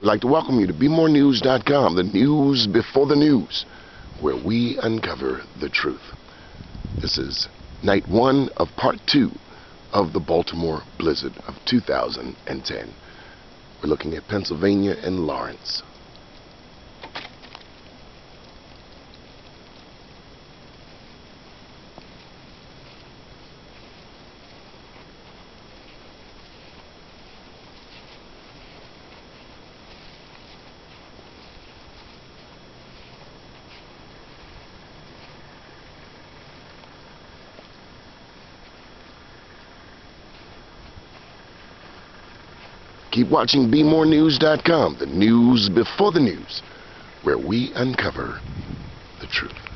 We'd like to welcome you to BeMoreNews.com, the news before the news, where we uncover the truth. This is night one of part 2 of the Baltimore Blizzard of 2010. We're looking at Pennsylvania and Lawrence. Keep watching BeMoreNews.com, the news before the news, where we uncover the truth.